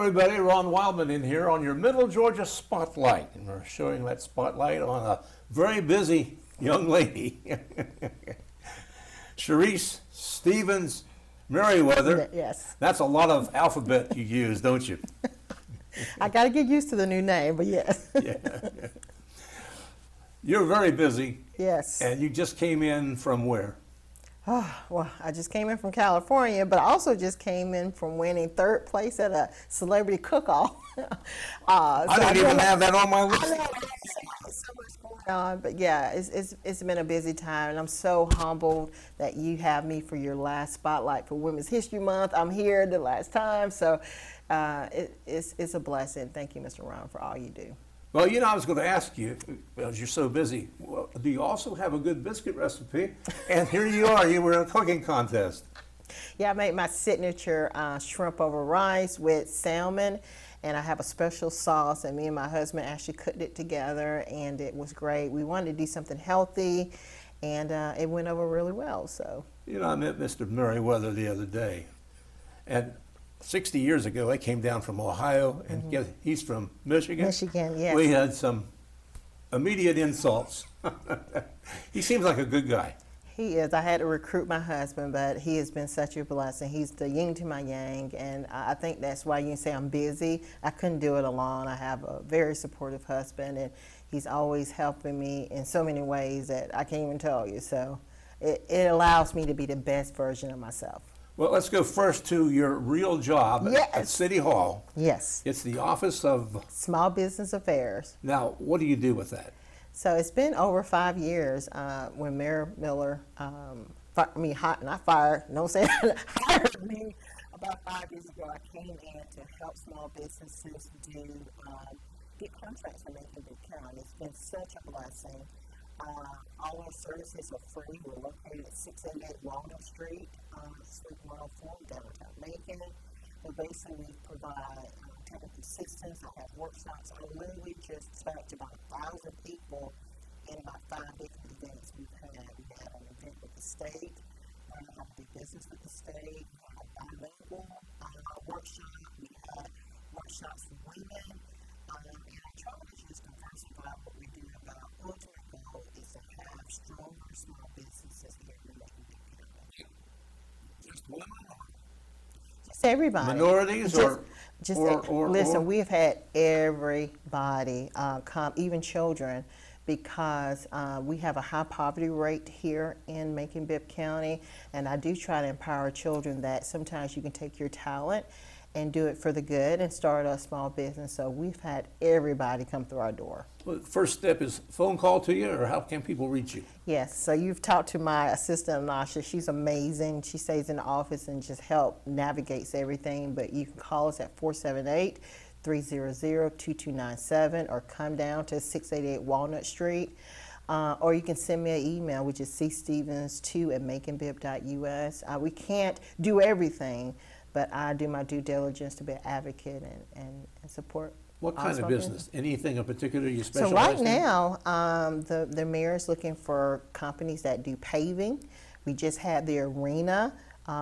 everybody, Ron Wildman in here on your Middle Georgia Spotlight. And we're showing that spotlight on a very busy young lady. Cherise Stevens Merriweather. Yes. That's a lot of alphabet you use, don't you? I got to get used to the new name, but yes. Yeah. You're very busy. Yes. And you just came in from where? Oh, well, I just came in from California, but I also just came in from winning third place at a celebrity cook-off. I don't even have that on my list. I know, so much going on, but yeah, it's been a busy time, and I'm so humbled that you have me for your last spotlight for Women's History Month. I'm here the last time, so it's a blessing. Thank you, Mr. Ron, for all you do. Well, you know, I was going to ask you, because you're so busy, well, do you also have a good biscuit recipe? And here you are, you were in a cooking contest. Yeah, I made my signature shrimp over rice with salmon, and I have a special sauce, and me and my husband actually cooked it together, and it was great. We wanted to do something healthy, and it went over really well. So, you know, I met Mr. Merriweather the other day, and 60 years ago, I came down from Ohio, and he's from Michigan. Michigan, yes. We had some immediate insults. He seems like a good guy. He is. I had to recruit my husband, but he has been such a blessing. He's the yin to my yang, and I think that's why you can say I'm busy. I couldn't do it alone. I have a very supportive husband, and he's always helping me in so many ways that I can't even tell you. So it allows me to be the best version of myself. Well, let's go first to your real job at City Hall. Yes. It's the Office of Small Business Affairs. Now, what do you do with that? So it's been over 5 years when Mayor Miller, hired me about 5 years ago. I came in to help small businesses get contracts in Macon County. It's been such a blessing. All our services are free. We're located at 688 Walnut Street, Suite 104, downtown Macon. We basically provide technical assistance. I have workshops. I literally just talked to about 1,000 people in about 5 different events we've had. We had an event with the state, how to do business with the state. We had a bilingual workshop. We had workshops for women. And I try to just diversify what we do. About ultimate goal is to have stronger small businesses here in Macon County. Just women? Just everybody. Minorities or listen, we've had everybody come, even children, because we have a high poverty rate here in Macon-Bibb County, and I do try to empower children that sometimes you can take your talent and do it for the good and start a small business. So we've had everybody come through our door. Well, the first step is phone call to you, or how can people reach you? Yes, so you've talked to my assistant, Nasha. She's amazing. She stays in the office and just navigates everything. But you can call us at 478-300-2297 or come down to 688 Walnut Street. Or you can send me an email, which is cstevens2@maconbib.us. We can't do everything, but I do my due diligence to be an advocate and support. What kind of business? Anything in particular you specialize in? So right in? now, the mayor is looking for companies that do paving. We just had the arena.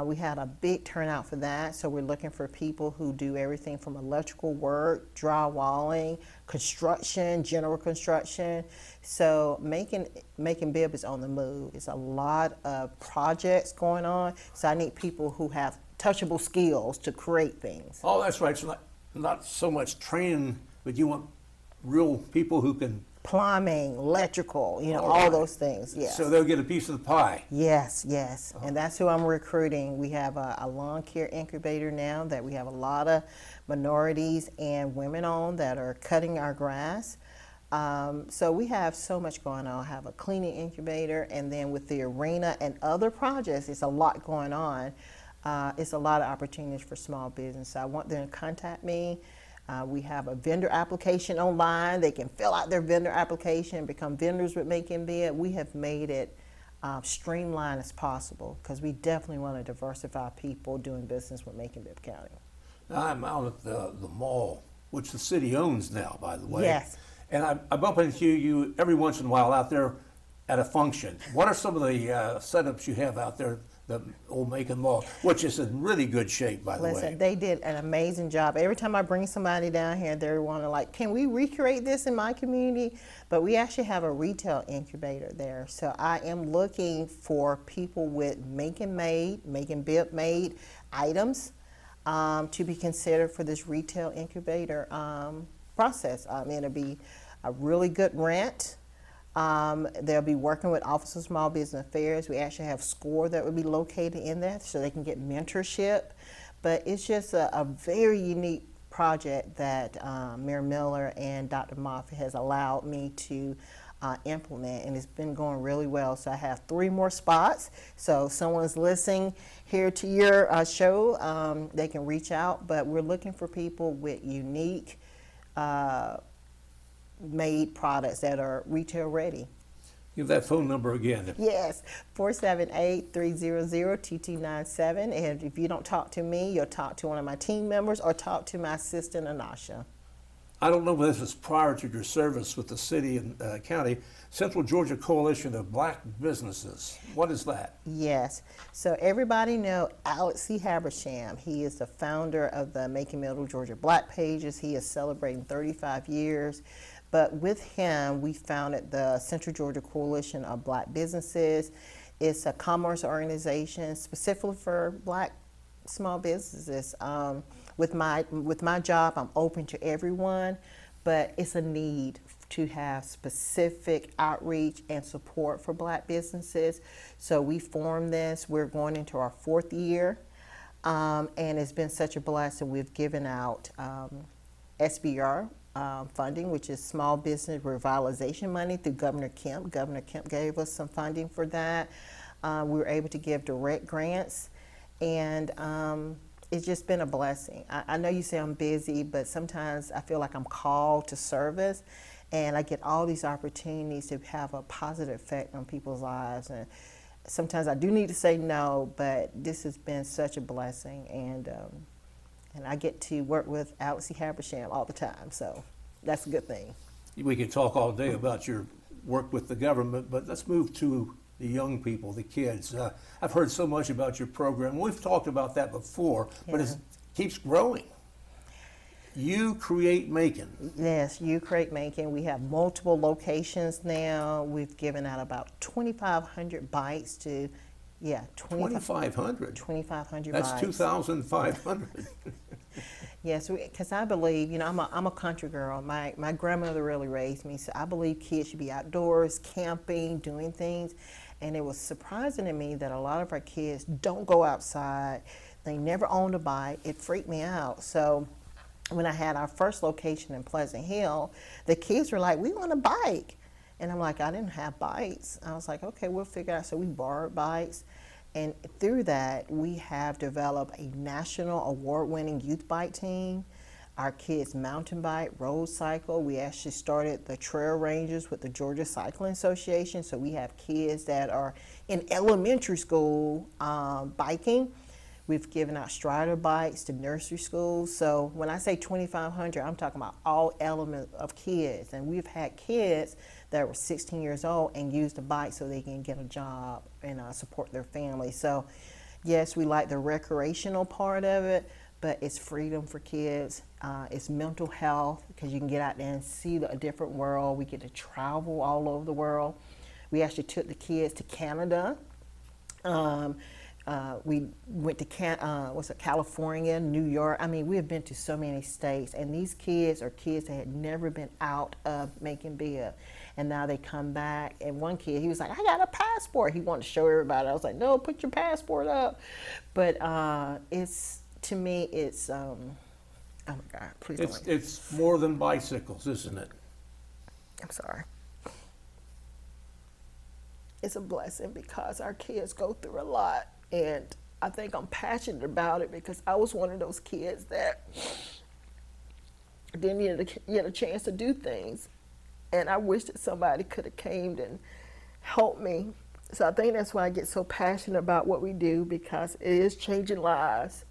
We had a big turnout for that. So we're looking for people who do everything from electrical work, drywalling, construction, general construction. So Macon-Bibb is on the move. It's a lot of projects going on. So I need people who have touchable skills to create things. Oh, that's right. So not so much training, but you want real people who can... Plumbing, electrical, all those things, yes. So they'll get a piece of the pie. Yes. Oh. And that's who I'm recruiting. We have a lawn care incubator now that we have a lot of minorities and women on that are cutting our grass. So we have so much going on. I have a cleaning incubator, and then with the arena and other projects, it's a lot going on. It's a lot of opportunities for small business. So I want them to contact me. We have a vendor application online. They can fill out their vendor application, become vendors with Macon-Bibb. We have made it streamlined as possible because we definitely want to diversify people doing business with Macon-Bibb County. Now, I'm out at the mall, which the city owns now, by the way. Yes. And I bump into you every once in a while out there at a function. What are some of the setups you have out there the old Macon Mall, which is in really good shape, by the way. Listen, they did an amazing job. Every time I bring somebody down here, they want to like, can we recreate this in my community? But we actually have a retail incubator there. So I am looking for people with Macon Bip made items to be considered for this retail incubator process. It'll be a really good rent. They'll be working with Office of Small Business Affairs. We actually have SCORE that will be located in there so they can get mentorship. But it's just a very unique project that Mayor Miller and Dr. Moffitt has allowed me to implement, and it's been going really well. So I have 3 more spots. So if someone's listening here to your show, they can reach out. But we're looking for people with unique made products that are retail ready. Give that phone number again. Yes, 478-300-2297. And if you don't talk to me, you'll talk to one of my team members or talk to my assistant, Anasha. I don't know if this is prior to your service with the city and county, Central Georgia Coalition of Black Businesses. What is that? Yes. So everybody know Alex C. Habersham. He is the founder of the Macon Middle Georgia Black Pages. He is celebrating 35 years. But with him, we founded the Central Georgia Coalition of Black Businesses. It's a commerce organization specifically for Black small businesses. With my job, I'm open to everyone, but it's a need to have specific outreach and support for Black businesses. So we formed this. We're going into our 4th year, and it's been such a blessing. We've given out SBR funding, which is Small Business Revitalization money through Governor Kemp. Governor Kemp gave us some funding for that. We were able to give direct grants, and it's just been a blessing. I know you say I'm busy, but sometimes I feel like I'm called to service, and I get all these opportunities to have a positive effect on people's lives. And sometimes I do need to say no, but this has been such a blessing, and I get to work with Alex C. Habersham all the time, so that's a good thing. We could talk all day about your work with the government, but let's move to the young people, the kids. I've heard so much about your program. We've talked about that before, but it keeps growing. You Create Macon. Yes, You Create Macon. We have multiple locations now. We've given out about 2,500 bites to, 2,500? 2,500 That's bites. 2,500. Yes, because I believe, I'm a country girl. My grandmother really raised me, so I believe kids should be outdoors, camping, doing things. And it was surprising to me that a lot of our kids don't go outside. They never owned a bike. It freaked me out. So when I had our first location in Pleasant Hill, the kids were like, we want a bike. And I'm like, I didn't have bikes. I was like, okay, we'll figure it out. So we borrowed bikes. And through that, we have developed a national award-winning youth bike team. Our kids mountain bike, road cycle. We actually started the trail rangers with the Georgia Cycling Association. So we have kids that are in elementary school biking. We've given out Strider bikes to nursery schools. So when I say 2,500, I'm talking about all elements of kids. And we've had kids that were 16 years old and used a bike so they can get a job and support their family. So yes, we like the recreational part of it, but it's freedom for kids. It's mental health because you can get out there and see a different world. We get to travel all over the world. We actually took the kids to Canada. We went to California, New York. I mean, we have been to so many states, and these kids are kids that had never been out of Macon Bib. And now they come back, and one kid, he was like, I got a passport. He wanted to show everybody. I was like, no, put your passport up. But to me, it's, oh my God, please don't. It's more than bicycles, isn't it? I'm sorry. It's a blessing because our kids go through a lot. And I think I'm passionate about it because I was one of those kids that didn't get a chance to do things. And I wish that somebody could have came and helped me. So I think that's why I get so passionate about what we do, because it is changing lives.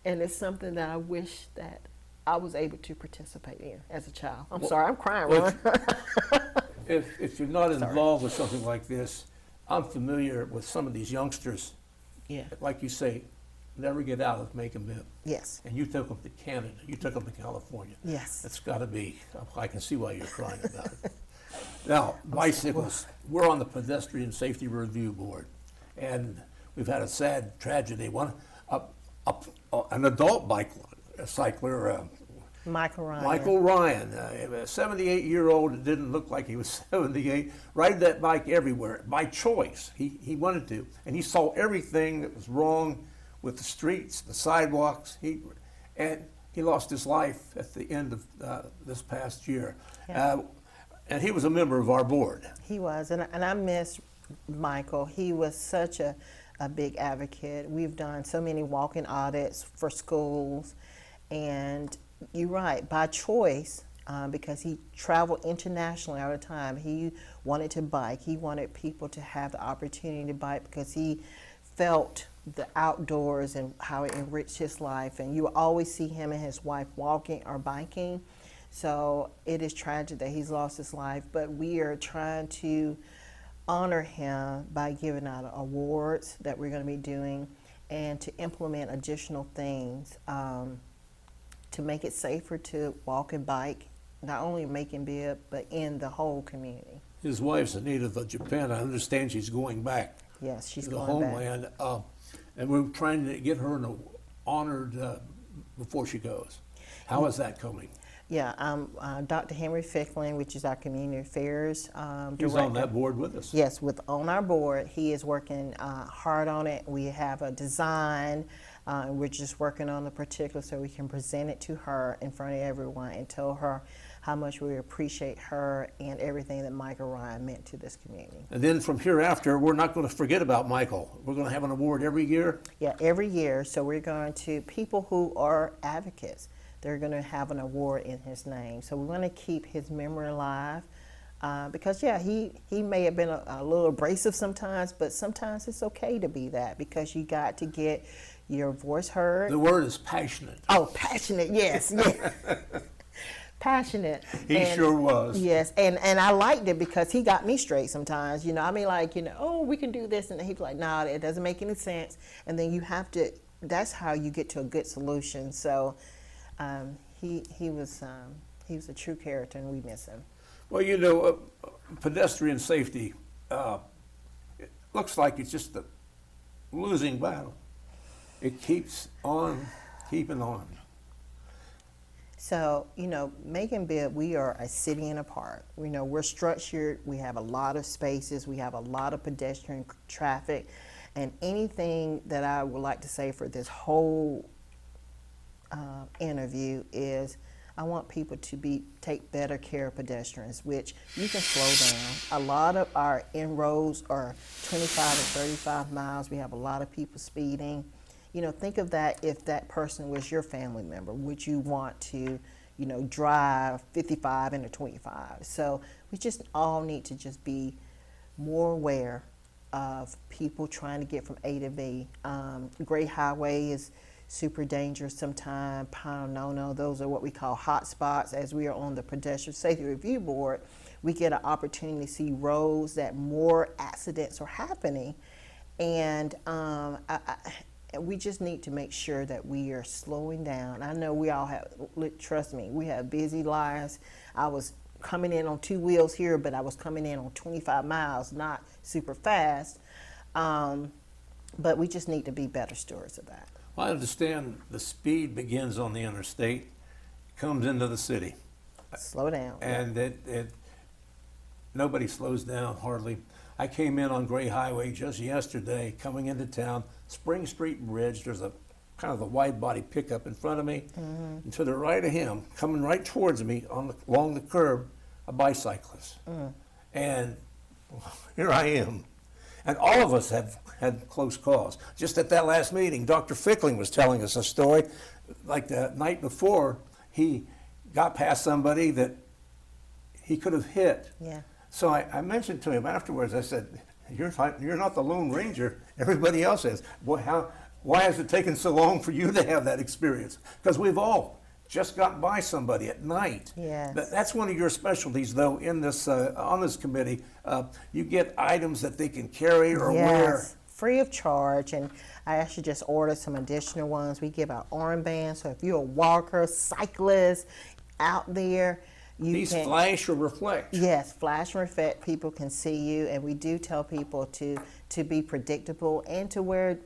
And it's something that I wish that I was able to participate in as a child. I'm sorry, I'm crying, Ron. If you're not involved with something like this, I'm familiar with some of these youngsters Yeah. like you say, never get out of Macon-Bibb. Yes. And you took them to Canada. You took them to California. Yes. That's got to be, I can see why you're crying about it. Now, bicycles, we're on the Pedestrian Safety Review Board, and we've had a sad tragedy. An adult cycler, Michael Ryan. Michael Ryan, a 78-year-old that didn't look like he was 78, ride that bike everywhere by choice. He wanted to, and he saw everything that was wrong with the streets, the sidewalks, and he lost his life at the end of this past year. Yeah. And he was a member of our board. He was, and I miss Michael. He was such a big advocate. We've done so many walking audits for schools, and you're right, by choice, because he traveled internationally all the time. He wanted to bike. He wanted people to have the opportunity to bike because he felt the outdoors and how it enriched his life. And you will always see him and his wife walking or biking. So it is tragic that he's lost his life, but we are trying to honor him by giving out awards that we're going to be doing and to implement additional things to make it safer to walk and bike, not only in Macon-Bibb, but in the whole community. His wife's a native of Japan. I understand she's going back Yes, she's to the going back. homeland, and we're trying to get her honored before she goes. How is that coming? Yeah, Dr. Henry Fickling, which is our community affairs He's on director. that board with us. Yes, on our board, he is working hard on it. We have a design, and we're just working on the particulars so we can present it to her in front of everyone and tell her how much we appreciate her and everything that Michael Ryan meant to this community. And then from hereafter, we're not going to forget about Michael. We're going to have an award every year. Yeah, every year. So we're going to, people who are advocates, they're going to have an award in his name. So we want to keep his memory alive because, yeah, he may have been a little abrasive sometimes, but sometimes it's okay to be that because you got to get your voice heard. The word is passionate. Oh, passionate, yes, yes. Passionate. He sure was. Yes, and I liked it because he got me straight sometimes. You know, I mean, like, oh, we can do this. And he's like, no, it doesn't make any sense. And then you have to, that's how you get to a good solution. So he was a true character, and we miss him. Well, pedestrian safety, it looks like it's just a losing battle. It keeps on keeping on. So, Macon-Bibb, we are a city and a park. We're structured. We have a lot of spaces. We have a lot of pedestrian traffic. And anything that I would like to say for this whole interview is I want people to take better care of pedestrians, which you can slow down. A lot of our inroads are 25 to 35 miles. We have a lot of people speeding. Think of that if that person was your family member. Would you want to, drive 55 into 25? So we just all need to just be more aware of people trying to get from A to B. Gray Highway is super dangerous sometimes. No, those are what we call hot spots. As we are on the Pedestrian Safety Review Board, we get an opportunity to see roads that more accidents are happening. And we just need to make sure that we are slowing down. I know we all have, trust me, we have busy lives. I was coming in on 2 wheels here, but I was coming in on 25 miles, not super fast. But we just need to be better stewards of that. I understand the speed begins on the interstate, comes into the city. Slow down. And nobody slows down hardly. I came in on Gray Highway just yesterday, coming into town, Spring Street Bridge. There's a kind of a wide body pickup in front of me. Mm-hmm. And to the right of him, coming right towards me along the curb, a bicyclist. Mm. And here I am. And all of us have had close calls. Just at that last meeting, Dr. Fickling was telling us a story. Like the night before, he got past somebody that he could have hit. Yeah. So I mentioned to him afterwards, I said, you're not the Lone Ranger. Everybody else is. Boy, why has it taken so long for you to have that experience? Because we've all just got by somebody at night. Yes. That's one of your specialties, though, in this on this committee. You get items that they can carry or wear free of charge, and I actually just ordered some additional ones. We give out armbands, so if you're a walker, cyclist out there, These flash or reflect? Yes, flash and reflect. People can see you, and we do tell people to be predictable and to wear,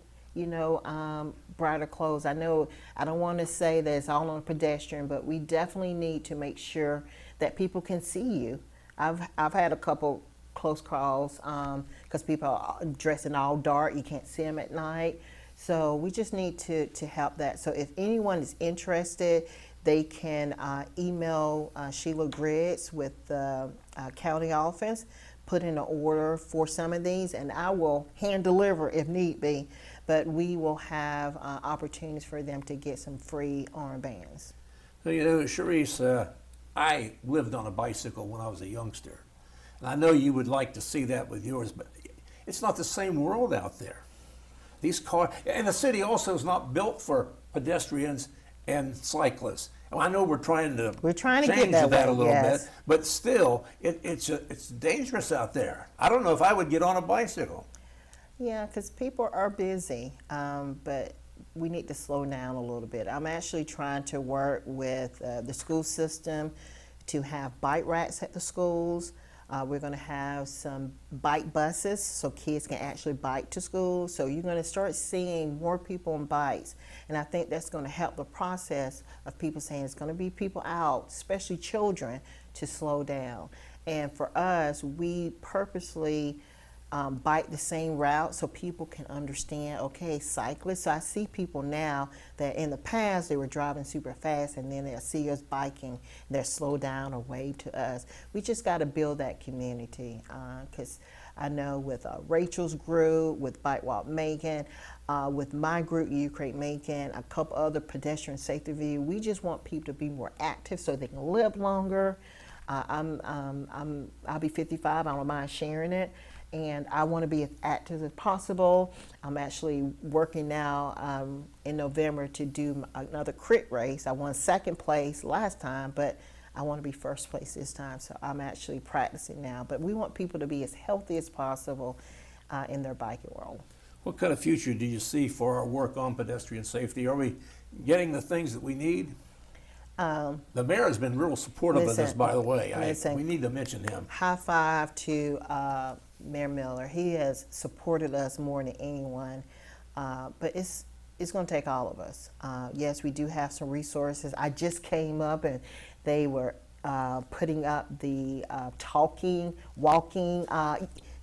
brighter clothes. I know I don't want to say that it's all on pedestrian, but we definitely need to make sure that people can see you. I've had a couple close calls because people are dressing all dark. You can't see them at night. So we just need to help that. So if anyone is interested, they can email Sheila Griggs with the county office, put in an order for some of these, and I will hand deliver if need be. But we will have opportunities for them to get some free armbands. So, Cherise, I lived on a bicycle when I was a youngster. And I know you would like to see that with yours, but it's not the same world out there. These cars, and the city also is not built for pedestrians and cyclists. And I know we're trying to change get that a little yes. bit, but still, it's dangerous out there. I don't know if I would get on a bicycle. Yeah, because people are busy, but we need to slow down a little bit. I'm actually trying to work with the school system to have bike racks at the schools. We're going to have some bike buses so kids can actually bike to school. So you're going to start seeing more people on bikes. And I think that's going to help the process of people saying it's going to be people out, especially children, to slow down. And for us, we purposely bike the same route so people can understand, okay, cyclists. So I see people now that in the past they were driving super fast, and then they'll see us biking, they'll slow down or wave to us. We just got to build that community because I know with Rachel's group, with Bike Walk Macon, with my group, Ukraine Macon, a couple other pedestrian safety view, we just want people to be more active so they can live longer. I'll be 55, I don't mind sharing it. And I want to be as active as possible. I'm actually working now in November to do another crit race. I won second place last time, but I want to be first place this time. So I'm actually practicing now. But we want people to be as healthy as possible in their biking world. What kind of future do you see for our work on pedestrian safety? Are we getting the things that we need? The mayor has been real supportive of this, by the way. We need to mention him. High five to Mayor Miller. He has supported us more than anyone, but it's going to take all of us. Yes, we do have some resources. I just came up and they were putting up the talking, walking.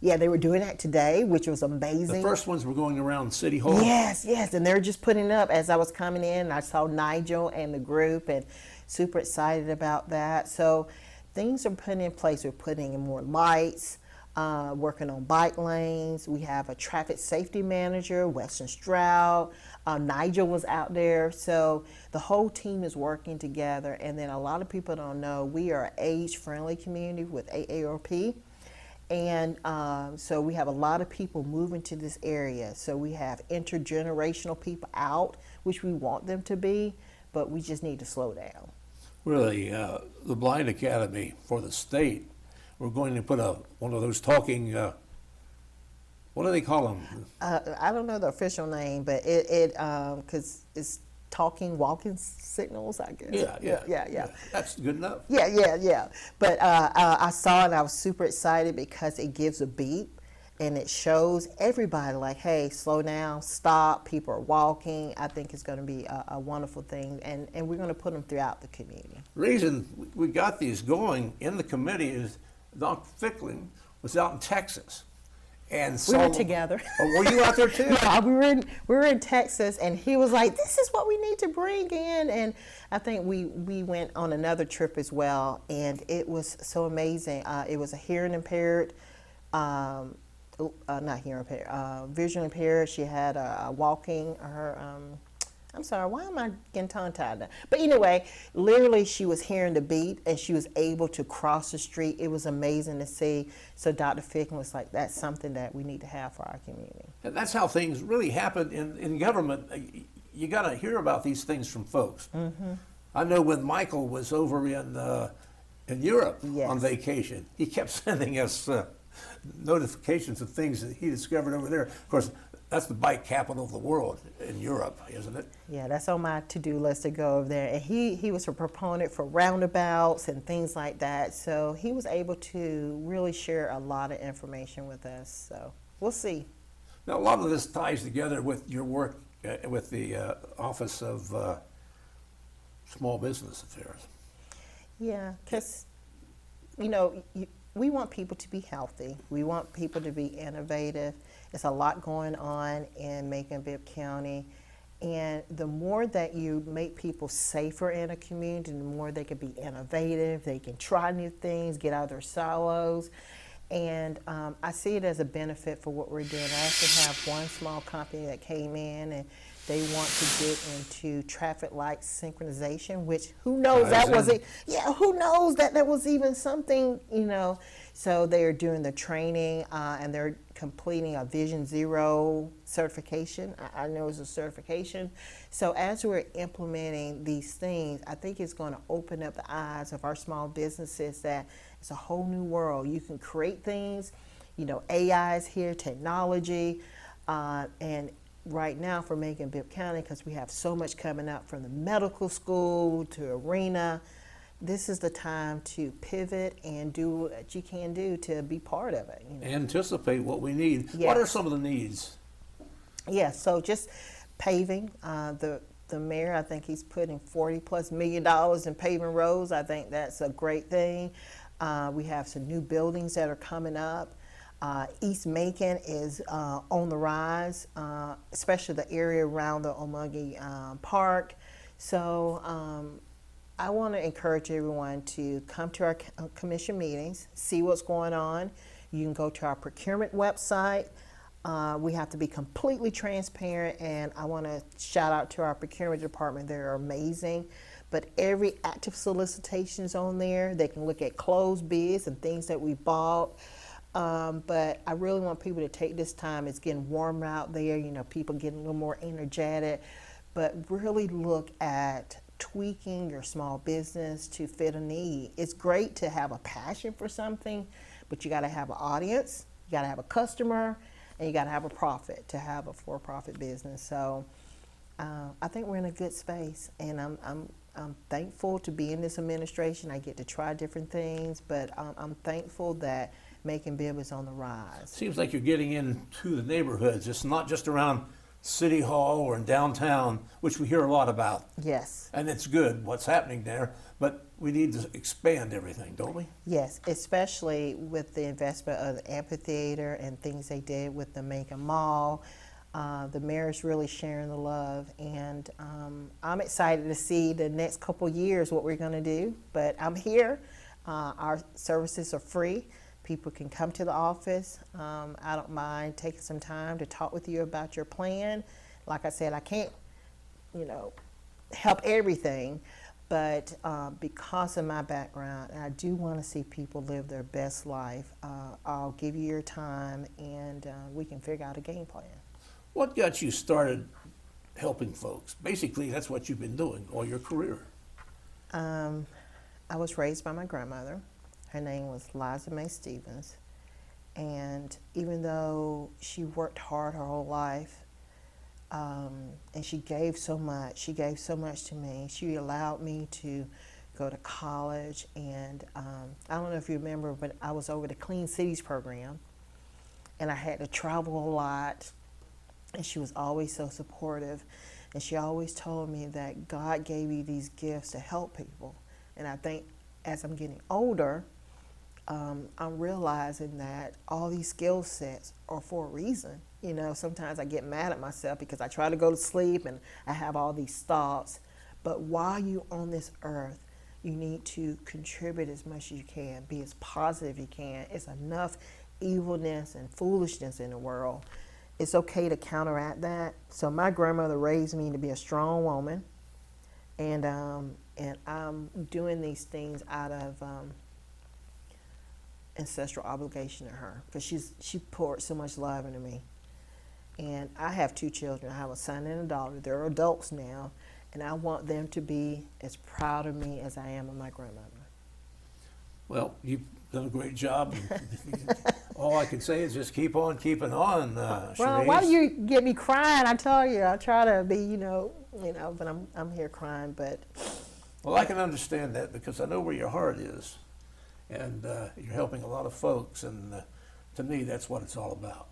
Yeah, they were doing that today, which was amazing. The first ones were going around City Hall. Yes, and they're just putting up. As I was coming in, I saw Nigel and the group, and super excited about that. So things are put in place. We're putting in more lights, working on bike lanes. We have a traffic safety manager, Weston Stroud. Nigel was out there. So the whole team is working together. And then a lot of people don't know we are an age-friendly community with AARP. And so we have a lot of people moving to this area. So we have intergenerational people out, which we want them to be, but we just need to slow down. Really, the Blind Academy for the state, we're going to put one of those talking, what do they call them? I don't know the official name, but because it's talking, walking signals, I guess. Yeah. That's good enough. Yeah. But I saw it, I was super excited because it gives a beep and it shows everybody like, hey, slow down, stop, people are walking. I think it's going to be a wonderful thing, and we're going to put them throughout the community. The reason we got these going in the committee is Dr. Fickling was out in Texas. And we were together. Oh, were you out there too? Yeah, we were in Texas, and he was like, "This is what we need to bring in." And I think we went on another trip as well, and it was so amazing. It was a hearing impaired, not hearing impaired, visually impaired. She had a walking. I'm sorry, why am I getting tongue-tied? But anyway, literally she was hearing the beep and she was able to cross the street. It was amazing to see. So Dr. Fickling was like, that's something that we need to have for our community. And that's how things really happen in government. You got to hear about these things from folks. Mm-hmm. I know when Michael was over in Europe on vacation, he kept sending us notifications of things that he discovered over there. Of course, that's the bike capital of the world in Europe, isn't it? Yeah, that's on my to-do list to go over there. And he was a proponent for roundabouts and things like that. So he was able to really share a lot of information with us. So we'll see. Now, a lot of this ties together with your work with the Office of Small Business Affairs. Yeah, because, you know, we want people to be healthy. We want people to be innovative. There's a lot going on in Macon-Bibb County. And the more that you make people safer in a community, the more they can be innovative, they can try new things, get out of their silos. And I see it as a benefit for what we're doing. I actually have one small company that came in and they want to get into traffic light synchronization, which who knows that was it? Yeah, who knows that was even something, you know. So they're doing the training and they're completing a Vision Zero certification. I know it's a certification. So as we're implementing these things, I think it's going to open up the eyes of our small businesses that it's a whole new world. You can create things, you know, AI is here, technology, and right now for Macon-Bibb County, because we have so much coming up from the medical school to arena, this is the time to pivot and do what you can do to be part of it. You know? Anticipate what we need. Yes. What are some of the needs? Yeah, so just paving. The mayor, I think he's putting $40+ million in paving roads. I think that's a great thing. We have some new buildings that are coming up. East Macon is on the rise, especially the area around the Omugi Park. So I want to encourage everyone to come to our commission meetings, see what's going on. You can go to our procurement website. We have to be completely transparent, and I want to shout out to our procurement department. They're amazing. But every active solicitation is on there. They can look at closed bids and things that we bought. But I really want people to take this time. It's getting warmer out there, you know, people getting a little more energetic, but really look at tweaking your small business to fit a need. It's great to have a passion for something, but you got to have an audience, you got to have a customer, and you got to have a profit to have a for-profit business. So I think we're in a good space, and I'm thankful to be in this administration. I get to try different things, but I'm thankful that Macon-Bibb is on the rise. Seems like you're getting into the neighborhoods. It's not just around City Hall or in downtown, which we hear a lot about. Yes. And it's good what's happening there, but we need to expand everything, don't we? Yes, especially with the investment of the amphitheater and things they did with the Macon Mall. The mayor's really sharing the love, and I'm excited to see the next couple years what we're going to do. But I'm here. Our services are free. People can come to the office. I don't mind taking some time to talk with you about your plan. Like I said, I can't, you know, help everything, but because of my background, and I do want to see people live their best life, I'll give you your time, and we can figure out a game plan. What got you started helping folks? Basically, that's what you've been doing all your career. I was raised by my grandmother. Her name was Liza Mae Stevens. And even though she worked hard her whole life, and she gave so much to me. She allowed me to go to college, and I don't know if you remember, but I was over the Clean Cities program, and I had to travel a lot, and she was always so supportive. And she always told me that God gave you these gifts to help people. And I think as I'm getting older, I'm realizing that all these skill sets are for a reason. You know, sometimes I get mad at myself because I try to go to sleep and I have all these thoughts. But while you're on this earth, you need to contribute as much as you can, be as positive as you can. It's enough evilness and foolishness in the world. It's okay to counteract that. So my grandmother raised me to be a strong woman, and I'm doing these things out of ancestral obligation to her, because she poured so much love into me. And I have 2 children. I have a son and a daughter. They're adults now, and I want them to be as proud of me as I am of my grandmother. Well, you've done a great job. All I can say is just keep on keeping on, Well, Cherise. why do you get me crying? I tell you, I try to be, but I'm here crying. But Well, I can understand that because I know where your heart is, and you're helping a lot of folks, and to me, that's what it's all about.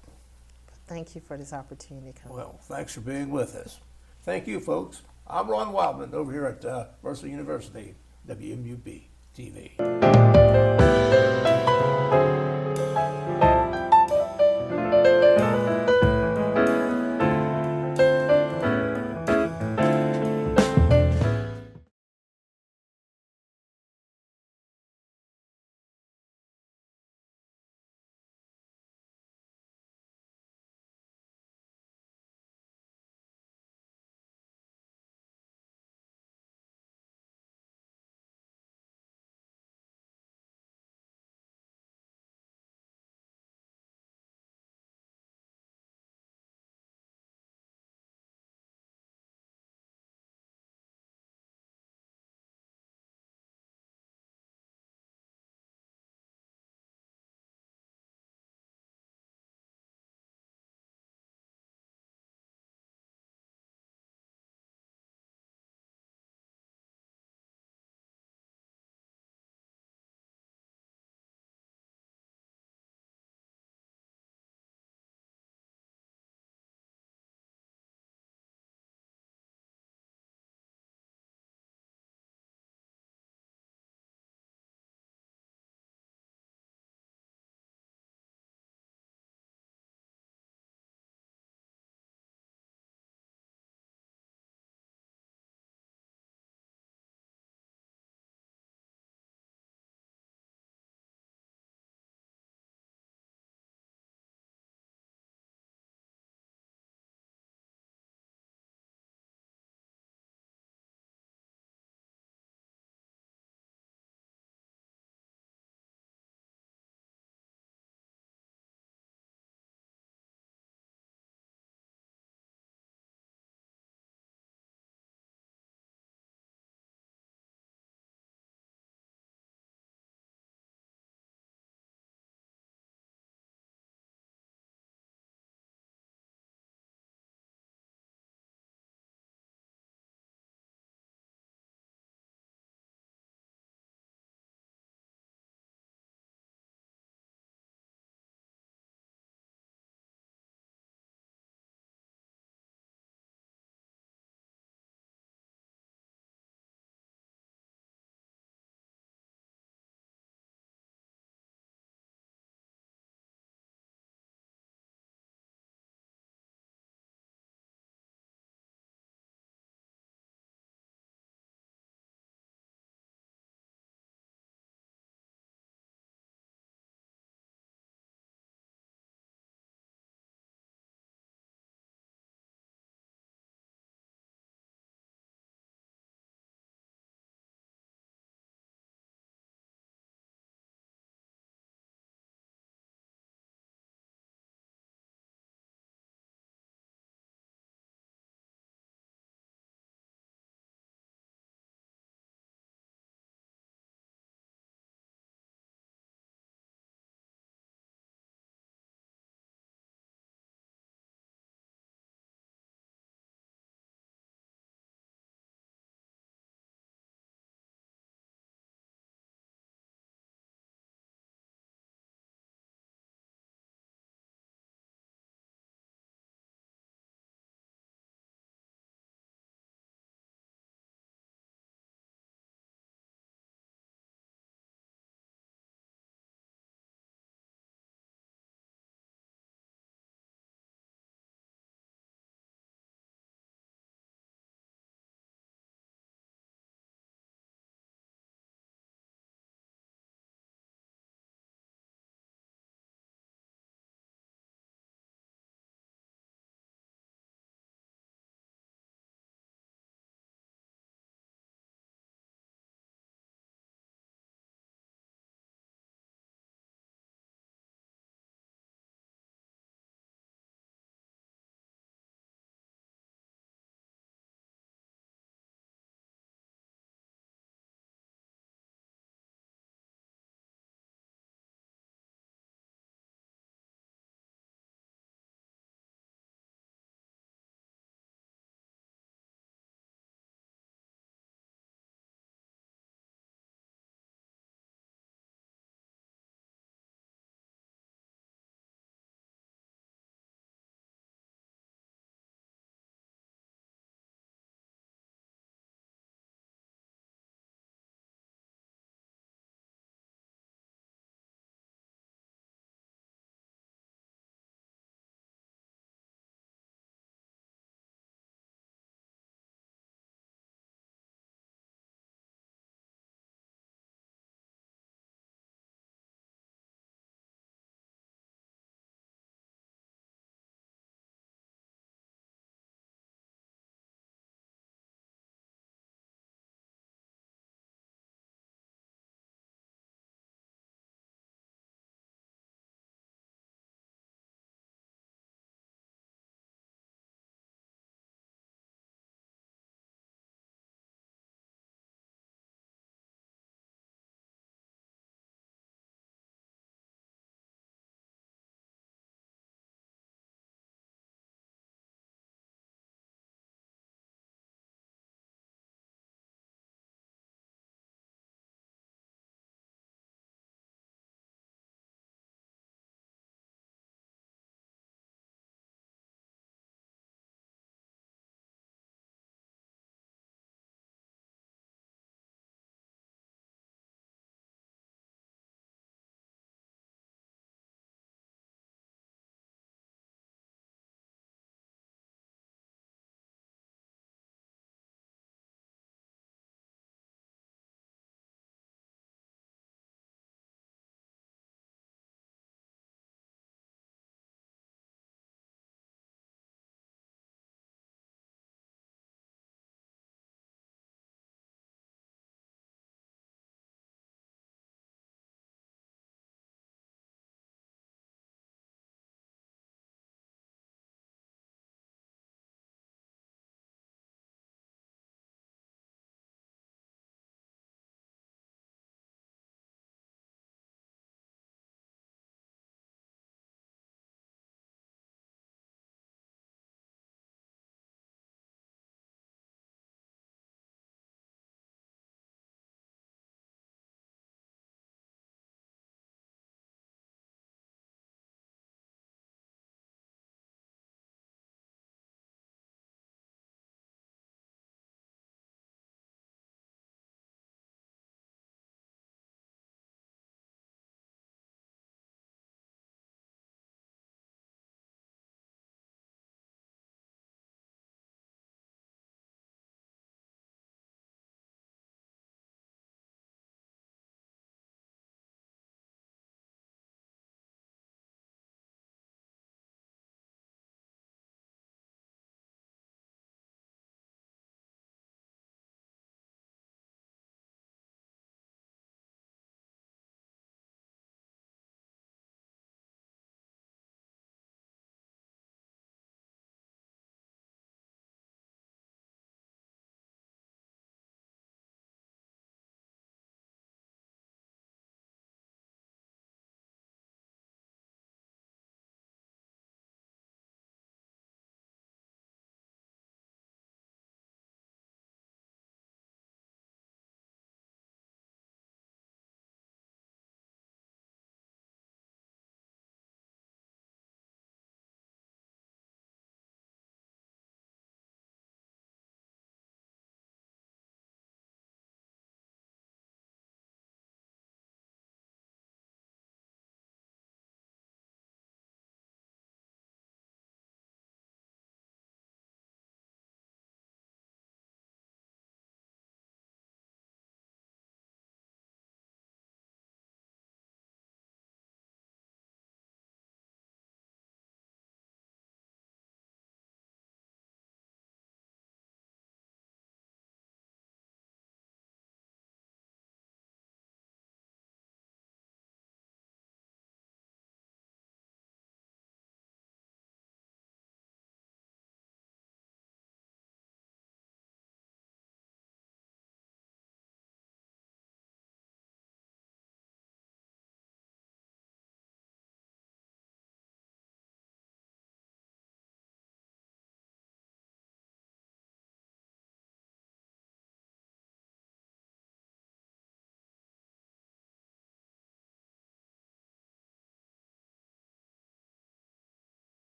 thank you for this opportunity to come. Well, thanks for being with us. Thank you, folks. I'm Ron Wildman over here at Mercer University, WMUB TV.